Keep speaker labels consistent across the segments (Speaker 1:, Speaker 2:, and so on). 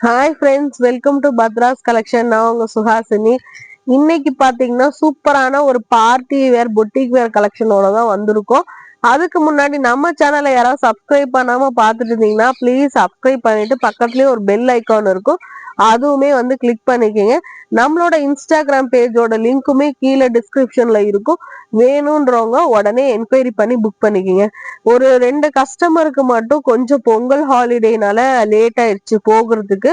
Speaker 1: Hi friends, welcome to Bhadras collection. நான் உங்க சுஹாசினி. இன்னைக்கு பாத்தீங்கன்னா சூப்பரான ஒரு பார்ட்டி வேர் பொட்டிக் வேர் கலெக்ஷனோட தான் வந்திருக்கோம். அதுக்கு முன்னாடி நம்ம சேனலை யாராவது சப்ஸ்கிரைப் பண்ணாம பாத்துட்டு இருந்தீங்கன்னா ப்ளீஸ் சப்ஸ்கிரைப் பண்ணிட்டு பக்கத்துலயே ஒரு பெல் ஐக்கான் இருக்கும், அதுவுமே வந்து கிளிக் பண்ணிக்கோங்க. நம்மளோட இன்ஸ்டாகிராம் பேஜோட லிங்க்குமே கீழே டிஸ்கிரிப்ஷன்ல இருக்கும். வேணும்ன்றவங்க உடனே என்கொயரி பண்ணி புக் பண்ணிக்கோங்க. ஒரு 2 கஸ்டமருக்கு மட்டும் கொஞ்சம் பொங்கல் ஹாலிடேனால லேட் ஆயிடுச்சு போகிறதுக்கு.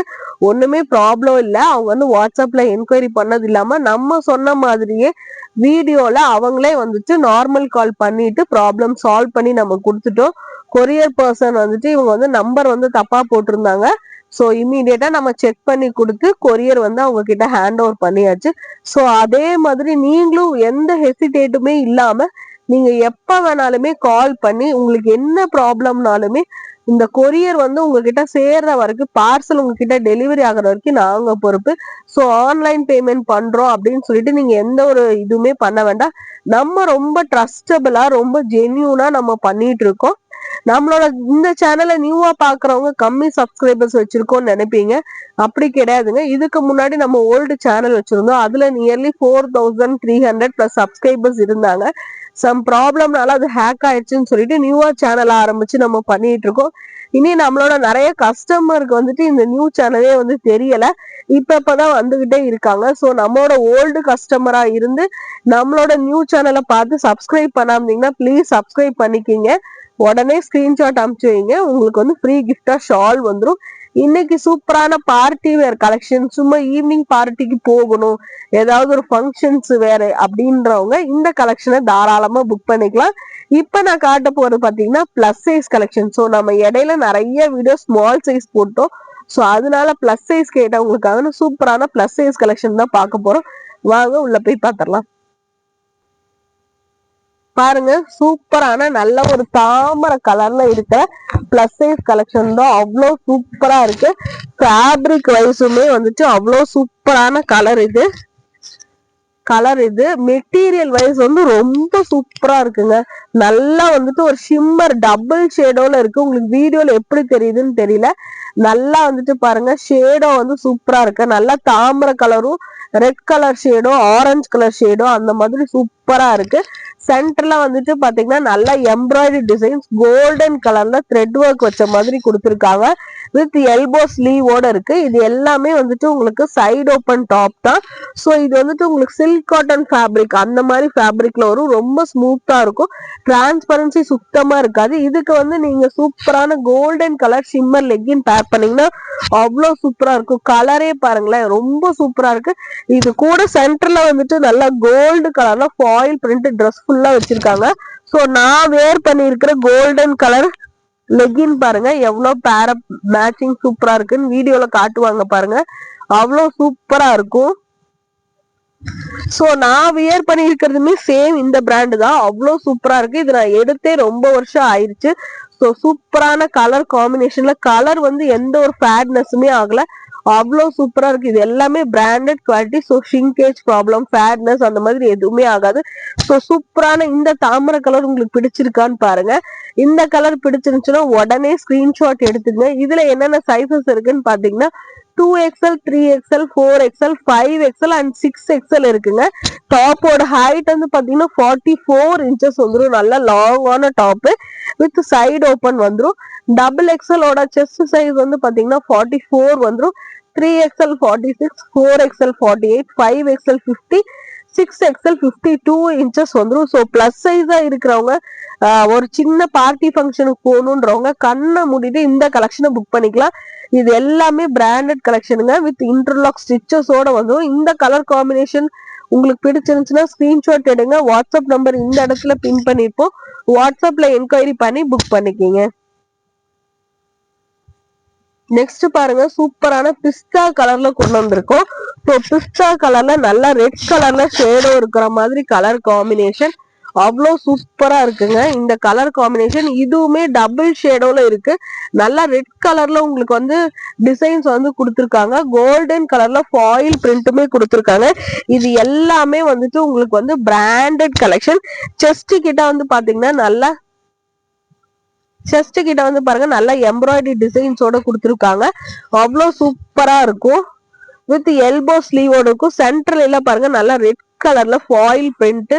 Speaker 1: ஒண்ணுமே ப்ராப்ளம் இல்லை. அவங்க வந்து வாட்ஸ்அப்ல என்கொயரி பண்ணது இல்லாம நம்ம சொன்ன மாதிரியே வீடியோல அவங்களே வந்துட்டு நார்மல் கால் பண்ணிட்டு ப்ராப்ளம் சால்வ் பண்ணி நம்ம கொடுத்துட்டோம். கொரியர் பர்சன் வந்துட்டு இவங்க வந்து நம்பர் வந்து தப்பா போட்டிருந்தாங்க. ஸோ இம்மீடியட்டா நம்ம செக் பண்ணி கொடுத்து கொரியர் வந்து அவங்க கிட்ட ஹேண்ட் ஓவர் பண்ணியாச்சு. ஸோ அதே மாதிரி நீங்களும் எந்த ஹெசிடேட்டுமே இல்லாம நீங்க எப்ப வேணாலுமே கால் பண்ணி உங்களுக்கு என்ன ப்ராப்ளம்னாலுமே இந்த கொரியர் வந்து உங்ககிட்ட சேர்ற வரைக்கும், பார்சல் உங்ககிட்ட டெலிவரி ஆகிற வரைக்கும் நாங்க பொறுப்பு. ஸோ ஆன்லைன் பேமெண்ட் பண்றோம் அப்படின்னு சொல்லிட்டு நீங்க எந்த ஒரு இதுவுமே பண்ண வேண்டாம். நம்ம ரொம்ப ட்ரஸ்டபிளா ரொம்ப ஜென்யூனா நம்ம பண்ணிட்டு இருக்கோம். நம்மளோட இந்த சேனலை நியூவா பாக்குறவங்க கம்மி சப்ஸ்கிரைபர்ஸ் வச்சிருக்கோம்னு நினைப்பீங்க. அப்படி கிடையாதுங்க. இதுக்கு முன்னாடி நம்ம ஓல்டு சேனல் வச்சிருந்தோம். அதுல நியர்லி 4300 பிளஸ் சப்ஸ்கிரைபர்ஸ் இருந்தாங்க. சம் ப்ராப்ளம்னால அது ஹேக் ஆயிடுச்சுன்னு சொல்லிட்டு நியூவா சேனல் ஆரம்பிச்சு நம்ம பண்ணிட்டு இருக்கோம். இனி நம்மளோட நிறைய கஸ்டமருக்கு வந்துட்டு இந்த நியூ சேனலே வந்து தெரியல. இப்பதான் வந்துகிட்டே இருக்காங்க. ஸோ நம்மளோட ஓல்டு கஸ்டமரா இருந்து நம்மளோட நியூ சேனலை பார்த்து சப்ஸ்கிரைப் பண்ணாமீங்கன்னா ப்ளீஸ் சப்ஸ்கிரைப் பண்ணிக்கிங்க. உடனே ஸ்கிரீன்ஷாட் அனுப்பிச்சு வைங்க. உங்களுக்கு வந்து ஃப்ரீ கிஃப்டா ஷால் வந்துடும். இன்னைக்கு சூப்பரான பார்ட்டி வேர் கலெக்ஷன். சும்மா ஈவினிங் பார்ட்டிக்கு போகணும், ஏதாவது ஒரு ஃபங்க்ஷன்ஸ் வேற அப்படின்றவங்க இந்த கலெக்ஷனை தாராளமா புக் பண்ணிக்கலாம். இப்ப நான் காட்ட போறது பாத்தீங்கன்னா பிளஸ் சைஸ் கலெக்ஷன். ஸோ நம்ம இடையில நிறைய வீடியோ ஸ்மால் சைஸ் போட்டோம். ஸோ அதனால பிளஸ் சைஸ் கேட்டவங்களுக்காக சூப்பரான பிளஸ் சைஸ் கலெக்ஷன் தான் பார்க்க போறோம். வாங்க உள்ள போய் பார்த்துடலாம். பாருங்க, சூப்பரான நல்ல ஒரு தாமரை கலர்ல இருக்கிற பிளஸ் சைஸ் கலெக்ஷன் தான். அவ்வளோ சூப்பரா இருக்கு. ஃபேப்ரிக் வைஸுமே வந்துட்டு அவ்வளோ சூப்பரான கலர் இது மெட்டீரியல் வைஸ் வந்து ரொம்ப சூப்பரா இருக்குங்க. நல்லா வந்துட்டு ஒரு ஷிம்மர் டபுள் ஷேடோல இருக்கு. உங்களுக்கு வீடியோல எப்படி தெரியுதுன்னு தெரியல. நல்லா வந்துட்டு பாருங்க, ஷேடோ வந்து சூப்பரா இருக்கு. நல்லா தாமரை கலரும் red colour shadow orange colour shadow அந்த மாதிரி சூப்பரா இருக்கு. சென்டர்ல வந்துட்டு பாத்தீங்கன்னா நல்லா எம்ப்ராய்டரி டிசைன்ஸ் கோல்டன் கலர்ல த்ரெட் ஒர்க் வச்ச மாதிரி கொடுத்துருக்காங்க. வித் எல்போ ஸ்லீவோட இருக்கு. இது எல்லாமே வந்துட்டு உங்களுக்கு சைடு ஓப்பன் டாப் தான். ஸோ இது வந்துட்டு உங்களுக்கு சில்க் காட்டன் ஃபேப்ரிக் அந்த மாதிரி ஃபேப்ரிக்ல வரும். ரொம்ப ஸ்மூத்தா இருக்கும். டிரான்ஸ்பரன்சி சுத்தமா இருக்காது. இதுக்கு வந்து நீங்க சூப்பரான கோல்டன் கலர் ஷிம்மர் லெக்கின் பேர் பண்ணீங்கன்னா அவ்வளோ சூப்பரா இருக்கும். கலரே பாருங்களேன், ரொம்ப சூப்பரா இருக்கு. இது கூட சென்டர்ல வந்துட்டு நல்லா கோல்டு கலர்ல ஃபாயில் பிரிண்ட் ட்ரெஸ் ஃபுல்லா வச்சிருக்காங்க. ஸோ நான் வேர் பண்ணியிருக்கிற கோல்டன் கலர் லெகின் பாருங்க எவ்வளவு பேர மேட்சிங் சூப்பரா இருக்குன்னு வீடியோல காட்டுவாங்க பாருங்க. அவ்வளோ சூப்பரா இருக்கும். ஸோ நான் வியர் பண்ணி இருக்கிறதுமே சேம் இந்த பிராண்டு தான். அவ்வளோ சூப்பரா இருக்கு. இது நான் எடுத்தே ரொம்ப வருஷம் ஆயிடுச்சு. ஸோ சூப்பரான கலர் காம்பினேஷன்ல கலர் வந்து எந்த ஒரு ஃபேட்னஸுமே ஆகல. அவ்வளோ சூப்பரா இருக்கு. இது எல்லாமே பிராண்டட் குவாலிட்டி. ஸோ ஷிங்கேஜ் ப்ராப்ளம் ஃபேட்னஸ் அந்த மாதிரி எதுவுமே ஆகாது. ஸோ சூப்பரான இந்த தாமரை கலர் உங்களுக்கு பிடிச்சிருக்கான்னு பாருங்க. இந்த கலர் பிடிச்சிருந்துச்சுன்னா உடனே ஸ்கிரீன்ஷாட் எடுத்துங்க. இதுல என்னென்ன சைசஸ் இருக்குன்னு பாத்தீங்கன்னா 2XL 3XL 4XL 5XL and 6XL இருக்குங்க. டாப்போட ஹைட் வந்து பாத்தீங்கன்னா 44 இன்ச்சஸ் வந்துடும். நல்ல லாங்கான டாப் வித் சைடு ஓப்பன் வந்துடும். டபுள் எக்ஸலோட செஸ்ட் சைஸ் வந்து பாத்தீங்கன்னா 44 வந்துடும். 3XL 46, 4XL 48, 5XL 50, 6XL 52 inches வந்துடும். ஸோ பிளஸ் சைஸா இருக்கிறவங்க ஒரு சின்ன பார்ட்டி ஃபங்க்ஷனுக்கு போகணுன்றவங்க கண்ணை மூடிட்டு இந்த கலெக்ஷனை புக் பண்ணிக்கலாம். இது எல்லாமே பிராண்டட் கலெக்ஷனுங்க வித் இன்டர்லாக் ஸ்டிச்சஸோட வந்துடும். இந்த கலர் காம்பினேஷன் உங்களுக்கு பிடிச்சிருந்துச்சுன்னா ஸ்கிரீன்ஷாட் எடுங்க. வாட்ஸ்அப் நம்பர் இந்த இடத்துல பின் பண்ணிருப்போம். வாட்ஸ்அப்ல என்கொயரி பண்ணி புக் பண்ணிக்கிங்க. நெக்ஸ்ட் பாருங்க, சூப்பரான பிஸ்தா கலர்ல கொண்டு வந்திருக்கோம். ஸோ பிஸ்தா கலர்ல நல்லா ரெட் கலர்ல ஷேடோ இருக்கிற மாதிரி கலர் காம்பினேஷன் அவ்வளோ சூப்பரா இருக்குங்க. இந்த கலர் காம்பினேஷன் இதுவுமே டபுள் ஷேடோல இருக்கு. நல்லா ரெட் கலர்ல உங்களுக்கு வந்து டிசைன்ஸ் வந்து கொடுத்துருக்காங்க. கோல்டன் கலர்ல ஃபாயில் பிரிண்ட்டுமே கொடுத்துருக்காங்க. இது எல்லாமே வந்துட்டு உங்களுக்கு வந்து பிராண்டட் கலெக்ஷன். செஸ்ட் கிட்ட வந்து பாத்தீங்கன்னா நல்லா செஸ்ட் கிட்ட வந்து பாருங்க நல்ல எம்ப்ராய்டரி டிசைன்ஸோட கொடுத்துருக்காங்க. அவ்வளோ சூப்பரா இருக்கும். வித் எல்போ ஸ்லீவோட இருக்கும். சென்டர்ல பாருங்க நல்லா ரெட் கலர்ல ஃபாயில் பிரிண்ட்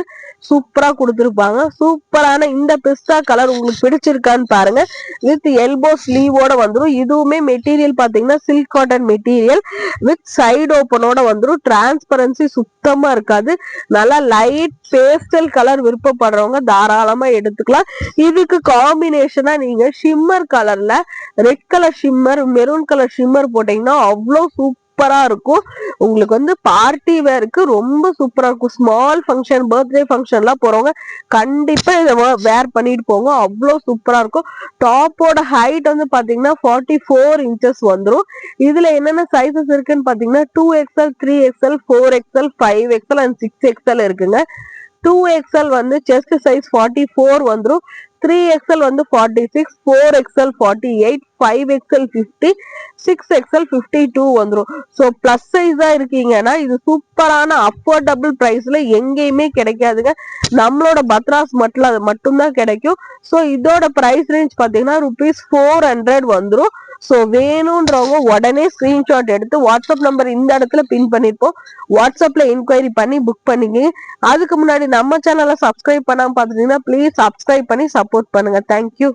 Speaker 1: சூப்பரா கொடுத்துருப்பாங்க. சூப்பரான இந்த பிஸ்தா கலர் உங்களுக்கு பிடிச்சிருக்கான்னு பாருங்க. வித் எல்போ ஸ்லீவோட வந்துடும். இதுவுமே மெட்டீரியல் பாத்தீங்கன்னா silk cotton material with side ஓப்பனோட வந்துடும். டிரான்ஸ்பரன்சி சுத்தமா இருக்காது. நல்லா லைட் பேஸ்டல் கலர் விருப்பப்படுறவங்க தாராளமா எடுத்துக்கலாம். இதுக்கு காம்பினேஷனா நீங்க ஷிம்மர் கலர்ல red colour shimmer maroon colour shimmer போட்டீங்கன்னா அவ்வளோ சூப்பரா இருக்கும். உங்களுக்கு வந்து பார்ட்டி வேருக்கு ரொம்ப சூப்பரா இருக்கும். ஸ்மால் ஃபங்க்ஷன் பர்த்டே ஃபங்க்ஷன் எல்லாம் போறவங்க கண்டிப்பா இதை வேர் பண்ணிட்டு போங்க. அவ்வளோ சூப்பரா இருக்கும். டாப்போட ஹைட் வந்து பாத்தீங்கன்னா 44 இன்ச்சஸ் வந்துடும். இதுல என்னென்ன சைசஸ் இருக்குன்னு பாத்தீங்கன்னா 2XL 3XL 4XL 5XL and 6XL இருக்குங்க. 2XL வந்து செஸ்ட் சைஸ் 44 வந்துடும். 3XL வந்து 46, 4XL 48, 5XL 50, 6XL 52 வந்துடும். ஸோ பிளஸ் சைஸா இருக்கீங்கன்னா இது சூப்பரான அஃபோர்டபுள் பிரைஸ்ல எங்கேயுமே கிடைக்காதுங்க. நம்மளோட பத்ராஸ் மட்டும்தான் கிடைக்கும். ஸோ இதோட பிரைஸ் ரேஞ்ச் பாத்தீங்கன்னா ₹400 வந்துடும். ஸோ வேணும்ன்றவங்க உடனே ஸ்கிரீன்ஷாட் எடுத்து வாட்ஸ்அப் நம்பர் இந்த இடத்துல பின் பண்ணிருப்போம். வாட்ஸ்அப்ல என்கொயரி பண்ணி புக் பண்ணிக்க. அதுக்கு முன்னாடி நம்ம சேனலை சப்ஸ்கிரைப் பண்ணாம பாத்துட்டீங்கன்னா ப்ளீஸ் சப்ஸ்கிரைப் பண்ணி சப்போர்ட் பண்ணுங்க. தேங்க்யூ.